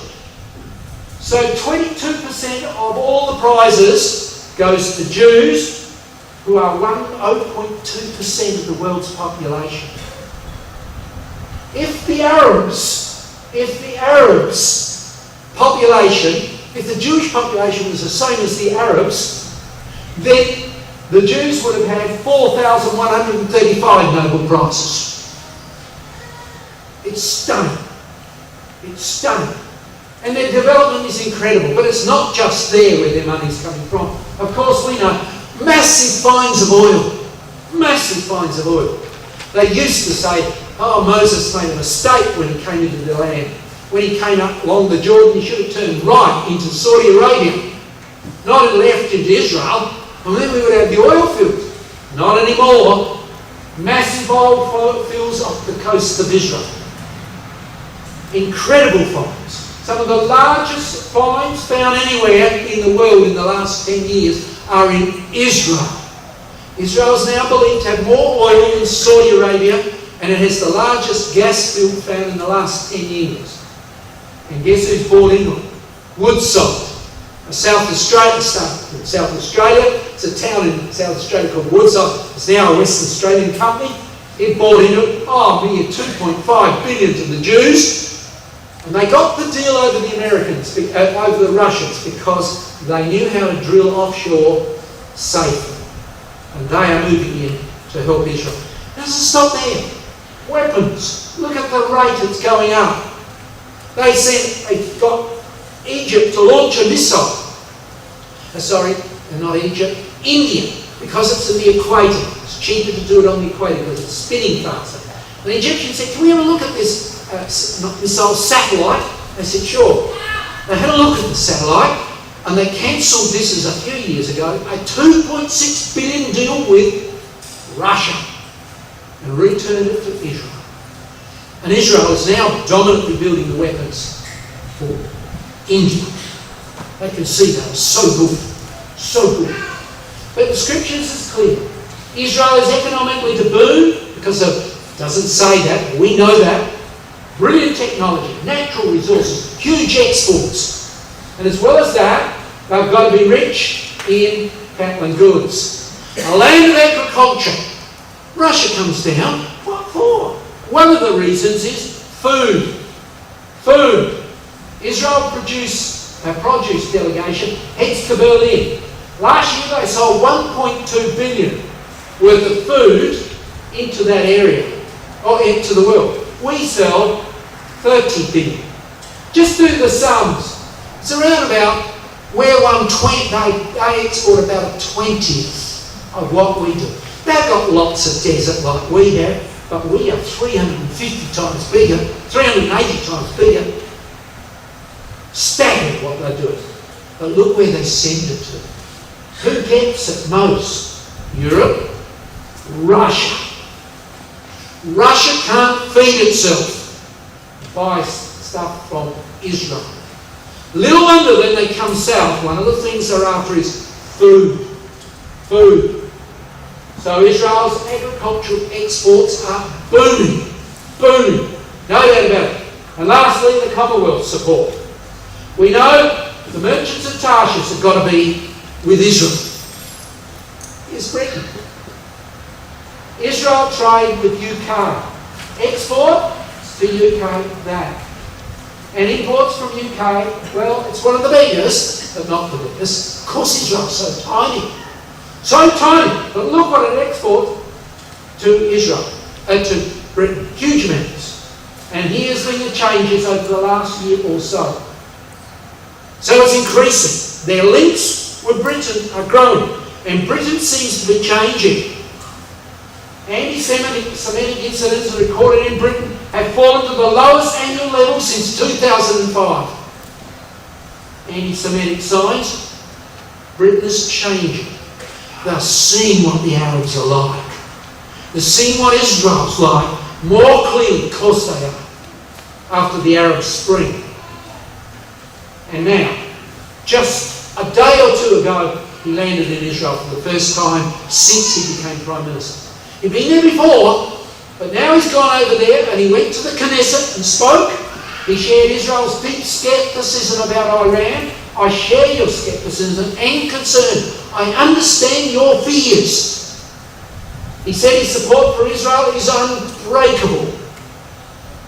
So 22% of all the prizes goes to Jews, who are 0.2% of the world's population. If the Jewish population was the same as the Arabs, then the Jews would have had 4,135 Nobel Prizes. It's stunning. It's stunning. And their development is incredible, but it's not just there where their money's coming from. Of course, we know massive finds of oil. Massive finds of oil. They used to say, oh, Moses made a mistake when he came into the land. When he came up along the Jordan, he should have turned right into Saudi Arabia, not left into Israel, and then we would have the oil fields. Not anymore. Massive oil fields off the coast of Israel. Incredible finds. Some of the largest finds found anywhere in the world in the last 10 years are in Israel. Israel is now believed to have more oil than Saudi Arabia, and it has the largest gas field found in the last 10 years. And guess who's bought into it? Woodside, a South Australia state. In South Australia, it's a town in South Australia called Woodside. It's now a Western Australian company. It bought into it, mere 2.5 billion to the Jews. And they got the deal over the Americans, over the Russians, because they knew how to drill offshore safely. And they are moving in to help Israel. It doesn't stop there. Weapons. Look at the rate it's going up. They got Egypt to launch a missile. Not Egypt, India, because it's in the equator. It's cheaper to do it on the equator because it's spinning faster. And the Egyptians said, can we have a look at this missile satellite? They said, sure. They had a look at the satellite, and they cancelled this a few years ago, a $2.6 billion deal with Russia, and returned it to Israel. And Israel is now dominantly building the weapons for India. They can see that. So good. So good. But the scriptures is clear. Israel is economically to boom because of, doesn't say that, but we know that. Brilliant technology, natural resources, huge exports. And as well as that, they've got to be rich in cattle and goods. A land of agriculture. Russia comes down. What for? One of the reasons is food. Food. Israel produce delegation heads to Berlin. Last year they sold 1.2 billion worth of food into that area, or into the world. We sell 30 billion. Just do the sums. It's around about where they export about a 20th of what we do. They've got lots of desert like we have, but we are 350 times bigger, 380 times bigger. Staggering what they're doing. But look where they send it to. Who gets it most? Europe? Russia. Russia can't feed itself. Buys stuff from Israel. Little wonder when they come south, one of the things they're after is food. Food. So Israel's agricultural exports are booming. Booming. No doubt about it. And lastly, the Commonwealth support. We know the merchants of Tarshish have got to be with Israel. Here's Britain. Israel trade with UK. Export to UK that. And imports from UK, well, it's one of the biggest, but not the biggest. Of course Israel's so tiny. So tiny. But look what it exports to Israel, to Britain. Huge amounts. And here's the changes over the last year or so. So it's increasing. Their links with Britain are growing. And Britain seems to be changing. Anti-Semitic incidents recorded in Britain have fallen to the lowest annual level since 2005. Anti-Semitic signs, Britain is changing. They're seeing what the Arabs are like. They're seeing what Israel's like more clearly, of course they are, after the Arab Spring. And now, just a day or two ago, he landed in Israel for the first time since he became Prime Minister. He'd been there before, but now he's gone over there and he went to the Knesset and spoke. He shared Israel's deep scepticism about Iran. I share your scepticism and concern. I understand your fears. He said his support for Israel is unbreakable.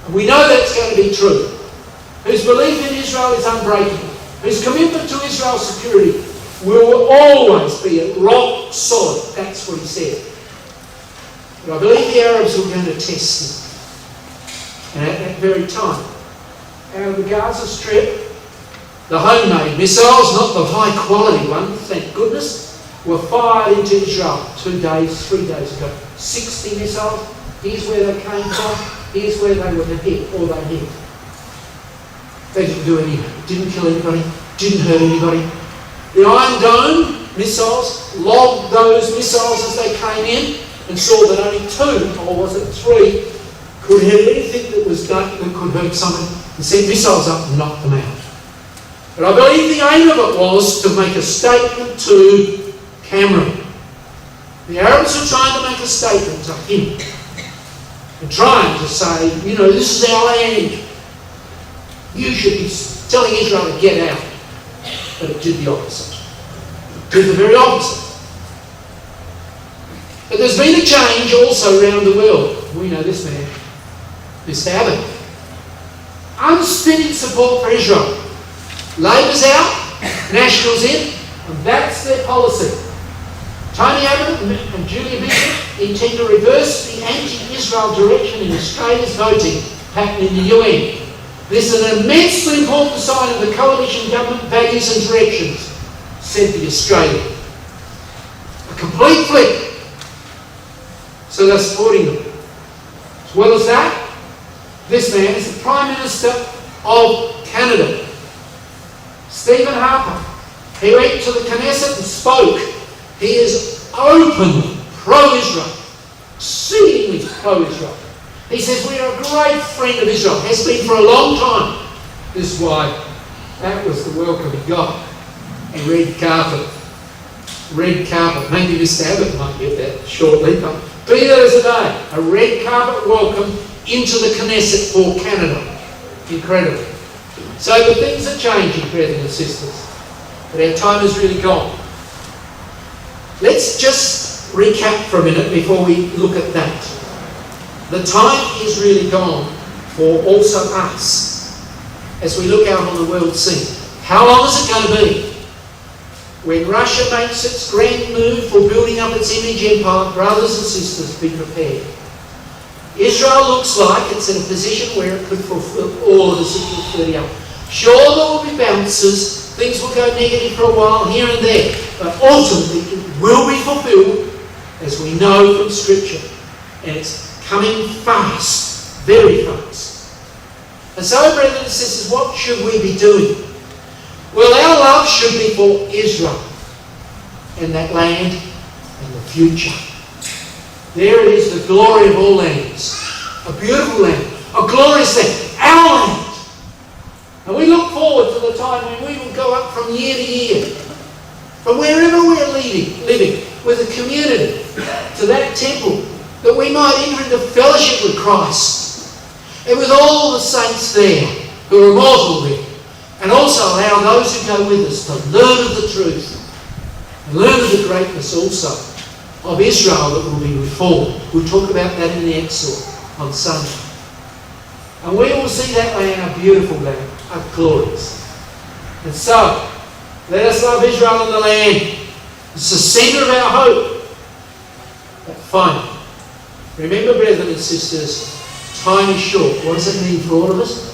And we know that's going to be true. Whose belief in Israel is unbreakable. Whose commitment to Israel's security will always be at rock solid. That's what he said. But I believe the Arabs were going to test him. And at that very time, out of the Gaza Strip, the homemade missiles, not the high quality ones, thank goodness, were fired into Israel 3 days ago. 60 missiles. Here's where they came from. Here's where they were hit, or they hit. They didn't do anything. Didn't kill anybody. Didn't hurt anybody. The Iron Dome missiles logged those missiles as they came in and saw that only 2, or was it 3, could hit anything that was done that could hurt someone, and sent missiles up and knocked them out. But I believe the aim of it was to make a statement to Cameron. The Arabs were trying to make a statement to him and trying to say, you know, this is our land. You should be telling Israel to get out. But it did the opposite. It did the very opposite. But there's been a change also around the world. We know this man, Mr. Abbott. Unstinted support for Israel. Labor's out, Nationals in, and that's their policy. Tony Abbott and Julia Bishop intend to reverse the anti-Israel direction in Australia's voting pattern in the UN. This is an immensely important sign of the coalition government values and directions, said the Australian. A complete flip. So they're supporting them. As well as that, this man is the Prime Minister of Canada, Stephen Harper. He went to the Knesset and spoke. He is openly pro-Israel, exceedingly pro-Israel. He says, we are a great friend of Israel, has been for a long time. This is why that was the welcome he got. A red carpet. Red carpet. Maybe Mr. Abbott might get that shortly, but be that as it may, a red carpet welcome into the Knesset for Canada. Incredible. So the things are changing, brothers and sisters. But our time is really gone. Let's just recap for a minute before we look at that. The time is really gone for also us as we look out on the world scene. How long is it going to be? When Russia makes its grand move for building up its image empire, brothers and sisters, be prepared. Israel looks like it's in a position where it could fulfill all of the 638. Sure, there will be bounces, things will go negative for a while here and there, but ultimately it will be fulfilled, as we know from Scripture. And it's coming fast, very fast. And so, brothers and sisters, what should we be doing? Well, our love should be for Israel and that land and the future. There it is, the glory of all lands. A beautiful land, a glorious land, our land. And we look forward to the time when we will go up from year to year, from wherever we're living with a community, to that temple that we might enter into fellowship with Christ and with all the saints there who are immortal there, and also allow those who go with us to learn of the truth and learn of the greatness also of Israel that will be reformed. We'll talk about that in the Exhort on Sunday. And we will see that land, a beautiful land, a glorious. And so, let us love Israel and the land. It's the centre of our hope. But finally, remember, brethren and sisters, time is short. What does it mean for all of us?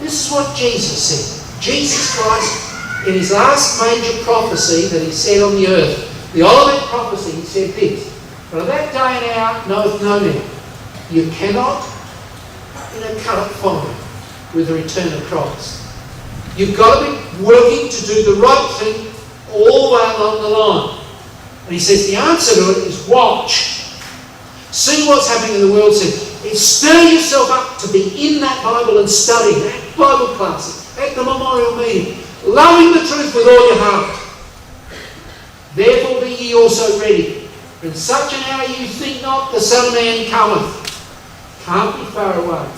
This is what Jesus said. Jesus Christ, in his last major prophecy that he said on the earth, the Olivet prophecy, he said this: "But of that day and hour knoweth no man." You cannot, cut it fine with the return of Christ. You've got to be working to do the right thing all the way along the line. And he says the answer to it is watch. See what's happening in the world. Stir yourself up to be in that Bible and studying, at Bible classes, at the memorial meeting, loving the truth with all your heart. Therefore be ye also ready. For in such an hour you think not the Son of Man cometh. Can't be far away.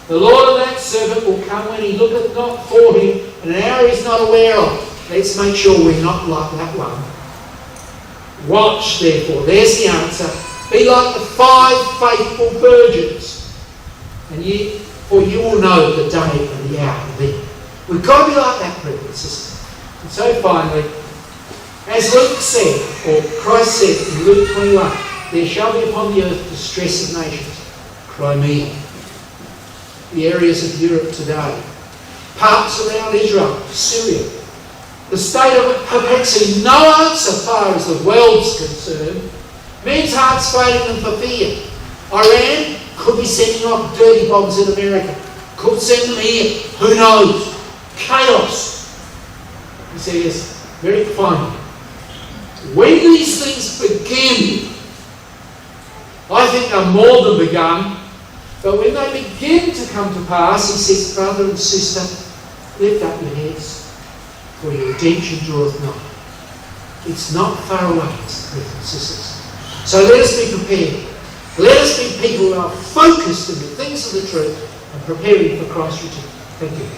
The Lord of that servant will come when he looketh not for him, and an hour he's not aware of. Let's make sure we're not like that one. Watch, therefore. There's the answer. Be like the 5 faithful virgins, for you will know the day and the hour then. We've got to be like that, brothers and sisters. And so finally, as Luke said, or Christ said in Luke 21, there shall be upon the earth distress of nations. Crimea, the areas of Europe today, parts around Israel, Syria, the state of perplexity, no answer as far as the world's concerned. Men's hearts failing them for fear. Iran could be sending off dirty bombs in America. Could send them here. Who knows? Chaos. He says, very finally, when these things begin, I think they're more than begun, but when they begin to come to pass, he says, brother and sister, lift up your heads, for your redemption draweth nigh. It's not far away, brothers and sisters. So let us be prepared. Let us be people who are focused in the things of the truth and preparing for Christ's return. Thank you.